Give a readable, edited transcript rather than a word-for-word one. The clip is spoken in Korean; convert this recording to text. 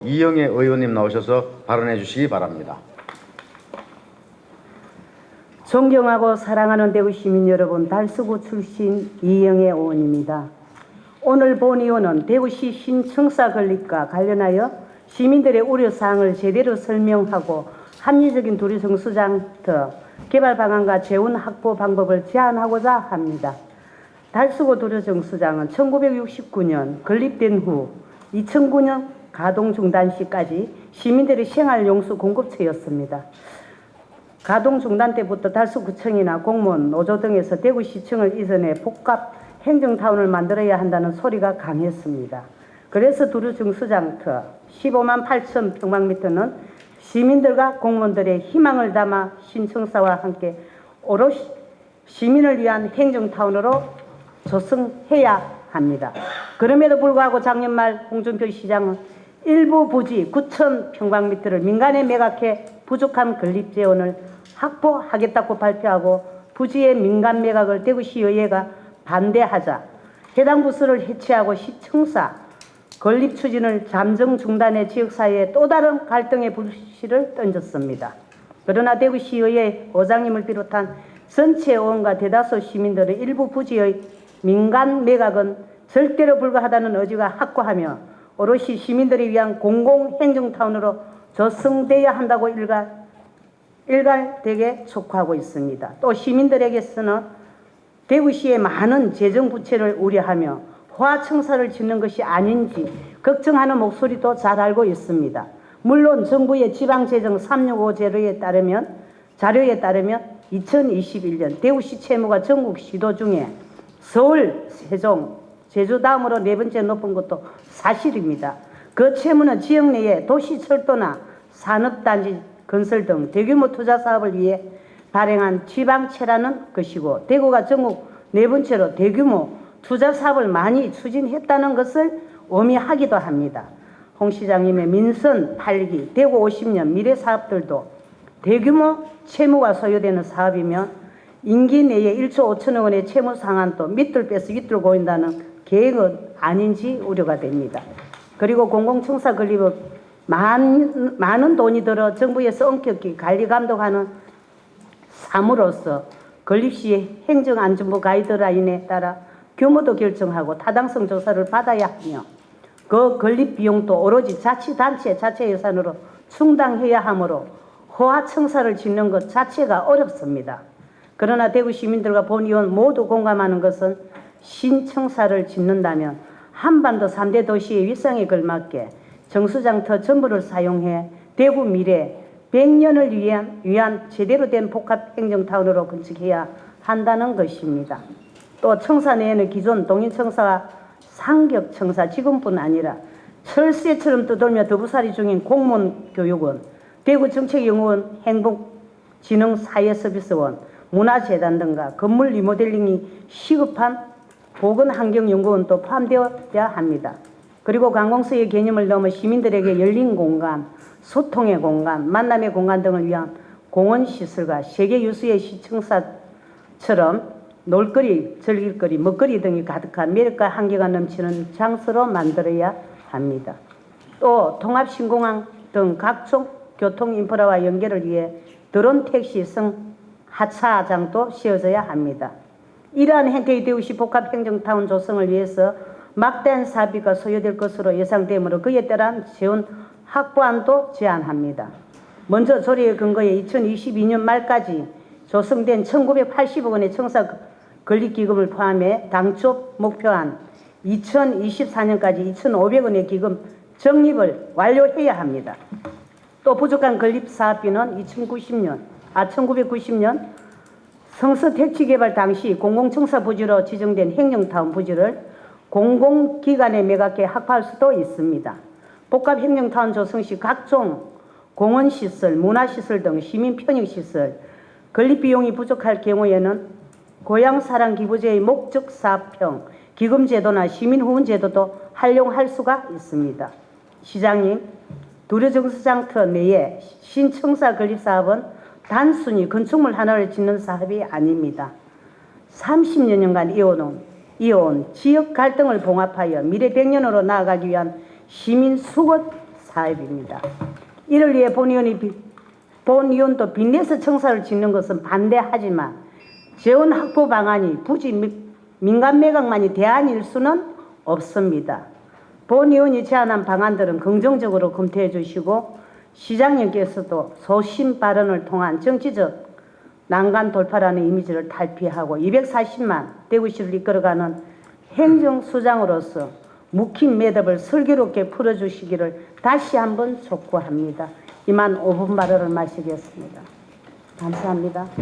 이영애 의원님 나오셔서 발언해 주시기 바랍니다. 존경하고 사랑하는 대구 시민 여러분, 달서구 출신 이영애 의원입니다. 오늘 본의원은 대구시 신청사 건립과 관련하여 시민들의 우려사항을 제대로 설명하고 합리적인 도로정수장터 개발 방안과 재원 확보 방법을 제안하고자 합니다. 달서구 도로정수장은 1969년 건립된 후 2009년 가동 중단 시까지 시민들의 생활용수 공급처였습니다. 가동 중단 때부터 달서구청이나 공무원, 노조 등에서 대구시청을 이전해 복합 행정타운을 만들어야 한다는 소리가 강했습니다. 그래서 도로정수장터 15만 8천 평방미터는 시민들과 공무원들의 희망을 담아 신청사와 함께 오롯이 시민을 위한 행정타운으로 조성해야 합니다. 그럼에도 불구하고 작년 말 홍준표 시장은 일부 부지 9천 평방미터를 민간에 매각해 부족한 건립 재원을 확보하겠다고 발표하고 부지의 민간 매각을 대구시의회가 반대하자 해당 부서를 해체하고 시청사 건립 추진을 잠정 중단해 지역사회에 또 다른 갈등의 불씨를 던졌습니다. 그러나 대구시의회 의장님을 비롯한 전체 의원과 대다수 시민들의 일부 부지의 민간 매각은 절대로 불가하다는 의지가 확고하며 오롯이 시민들을 위한 공공행정타운으로 조성되어야 한다고 일갈되게 촉구하고 있습니다. 또 시민들에게서는 대구시의 많은 재정부채를 우려하며 호화청사를 짓는 것이 아닌지 걱정하는 목소리도 잘 알고 있습니다. 물론 정부의 지방재정 365 자료에 따르면 2021년 대구시 채무가 전국 시도 중에 서울, 세종, 제주 다음으로 네 번째 높은 것도 사실입니다. 그 채무는 지역 내에 도시철도나 산업단지 건설 등 대규모 투자 사업을 위해 발행한 지방채라는 것이고 대구가 전국 네 번째로 대규모 투자 사업을 많이 추진했다는 것을 의미하기도 합니다. 홍 시장님의 민선 8기 대구 50년 미래 사업들도 대규모 채무가 소요되는 사업이며 임기 내에 1조 5천억 원의 채무 상한도 밑을 빼서 윗을 고인다는 계획은 아닌지 우려가 됩니다. 그리고 공공청사 건립은 많은 돈이 들어 정부에서 엄격히 관리 감독하는 사무로서 건립 시 행정안전부 가이드라인에 따라 규모도 결정하고 타당성 조사를 받아야 하며 그 건립 비용도 오로지 자치단체 자체 예산으로 충당해야 하므로 호화청사를 짓는 것 자체가 어렵습니다. 그러나 대구 시민들과 본의원 모두 공감하는 것은 신청사를 짓는다면 한반도 3대 도시의 위상에 걸맞게 정수장터 전부를 사용해 대구 미래 100년을 위한 제대로 된 복합행정타운으로 건축해야 한다는 것입니다. 또 청사 내에는 기존 동인청사와 상격청사 지금뿐 아니라 철새처럼 떠돌며 더부살이 중인 공무원교육원, 대구정책연구원, 행복진흥사회서비스원, 문화재단 등과 건물 리모델링이 시급한 보건환경연구원도 포함되어야 합니다. 그리고 관공서의 개념을 넘어 시민들에게 열린 공간, 소통의 공간, 만남의 공간 등을 위한 공원시설과 세계 유수의 시청사처럼 놀거리, 즐길거리, 먹거리 등이 가득한 매력과 한계가 넘치는 장소로 만들어야 합니다. 또 통합신공항 등 각종 교통인프라와 연결을 위해 드론 택시 하차장도 씌워져야 합니다. 이러한 행태의 대구시 복합행정타운 조성을 위해서 막대한 사비가 소요될 것으로 예상되므로 그에 따른 재원 확보안도 제안합니다. 먼저 조례의 근거에 2022년 말까지 조성된 1980억 원의 청사 건립기금을 포함해 당초 목표한 2024년까지 2,500원의 기금 적립을 완료해야 합니다. 또 부족한 건립사업비는 1990년 성서택지개발 당시 공공청사 부지로 지정된 행정타운 부지를 공공기관에 매각해 확보할 수도 있습니다. 복합행정타운 조성 시 각종 공원시설, 문화시설 등 시민편익시설, 건립비용이 부족할 경우에는 고향사랑기부제의 목적사업형 기금제도나 시민후원제도도 활용할 수가 있습니다. 시장님, 도로정수장터 내에 신청사 건립사업은 단순히 건축물 하나를 짓는 사업이 아닙니다. 30여 년간 이어온 지역 갈등을 봉합하여 미래 100년으로 나아가기 위한 시민 수got 사업입니다. 이를 위해 본의원도 빚내서 청사를 짓는 것은 반대하지만 재원 확보 방안이 부지 민간 매각만이 대안일 수는 없습니다. 본의원이 제안한 방안들은 긍정적으로 검토해 주시고 시장님께서도 소신 발언을 통한 정치적 난간 돌파라는 이미지를 탈피하고 240만 대구시를 이끌어가는 행정수장으로서 묵힌 매듭을 슬기롭게 풀어주시기를 다시 한번 촉구합니다. 이만 5분 발언을 마치겠습니다. 감사합니다.